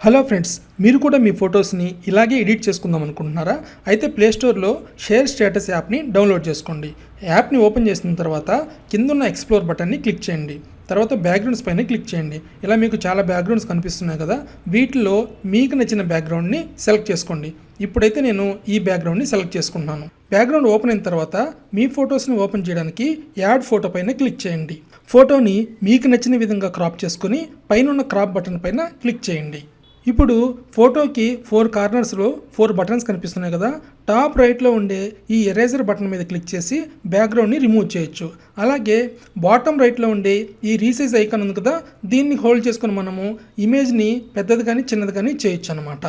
Hello friends, మీరు కూడా మీ ఫొటోస్ని ఇలాగే ఎడిట్ చేసుకుందాం అనుకుంటున్నారా? అయితే ప్లేస్టోర్లో షేర్ స్టేటస్ యాప్ని డౌన్లోడ్ చేసుకోండి. యాప్ని ఓపెన్ చేసిన తర్వాత కిందున్న ఎక్స్ప్లోర్ బటన్ని క్లిక్ చేయండి. తర్వాత బ్యాక్గ్రౌండ్స్ పైన క్లిక్ చేయండి. ఇలా మీకు చాలా బ్యాక్గ్రౌండ్స్ కనిపిస్తున్నాయి కదా, వీటిలో మీకు నచ్చిన బ్యాక్గ్రౌండ్ని సెలెక్ట్ చేసుకోండి. ఇప్పుడైతే నేను ఈ బ్యాక్గ్రౌండ్ని సెలెక్ట్ చేసుకుంటున్నాను. బ్యాక్గ్రౌండ్ ఓపెన్ అయిన తర్వాత మీ ఫొటోస్ని ఓపెన్ చేయడానికి యాడ్ ఫోటో పైన క్లిక్ చేయండి. ఫోటోని మీకు నచ్చిన విధంగా క్రాప్ చేసుకుని పైన క్రాప్ బటన్ పైన క్లిక్ చేయండి. ఇప్పుడు ఫోటోకి 4 కార్నర్స్లో 4 బటన్స్ కనిపిస్తున్నాయి కదా, టాప్ రైట్లో ఉండే ఈ ఎరేజర్ బటన్ మీద క్లిక్ చేసి బ్యాక్గ్రౌండ్ని రిమూవ్ చేయొచ్చు. అలాగే బాటమ్ రైట్లో ఉండే ఈ రీసైజ్ ఐకాన్ ఉంది కదా, దీన్ని హోల్డ్ చేసుకొని మనము ఇమేజ్ని పెద్దది కానీ చిన్నది కానీ చేయొచ్చు అనమాట.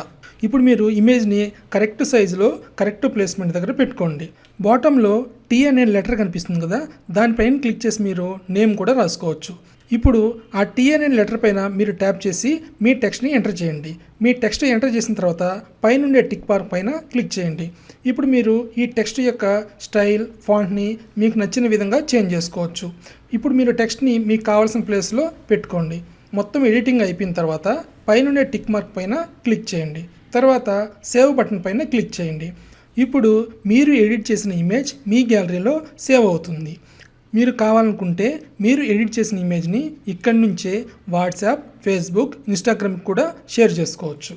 ఇప్పుడు మీరు ఇమేజ్ని కరెక్ట్ సైజులో కరెక్ట్ ప్లేస్మెంట్ దగ్గర పెట్టుకోండి. బాటంలో టీ అనే లెటర్ కనిపిస్తుంది కదా, దానిపైన క్లిక్ చేసి మీరు నేమ్ కూడా రాసుకోవచ్చు. ఇప్పుడు ఆ టీ అనే లెటర్ పైన మీరు ట్యాప్ చేసి మీ టెక్స్ట్ని ఎంటర్ చేయండి. మీ టెక్స్ట్ ఎంటర్ చేసిన తర్వాత పైనుండే టిక్ మార్క్ పైన క్లిక్ చేయండి. ఇప్పుడు మీరు ఈ టెక్స్ట్ యొక్క స్టైల్, ఫాంట్ని మీకు నచ్చిన విధంగా చేంజ్ చేసుకోవచ్చు. ఇప్పుడు మీరు టెక్స్ట్ని మీకు కావాల్సిన ప్లేస్లో పెట్టుకోండి. మొత్తం ఎడిటింగ్ అయిపోయిన తర్వాత పైనుండే టిక్ మార్క్ పైన క్లిక్ చేయండి. తర్వాత సేవ్ బటన్ పైన క్లిక్ చేయండి. ఇప్పుడు మీరు ఎడిట్ చేసిన ఇమేజ్ మీ గ్యాలరీలో సేవ్ అవుతుంది. మీరు కావాలనుకుంటే మీరు ఎడిట్ చేసిన ఇమేజ్ని ఇక్కడి నుంచే వాట్సాప్, ఫేస్బుక్, ఇన్స్టాగ్రామ్ కూడా షేర్ చేసుకోవచ్చు.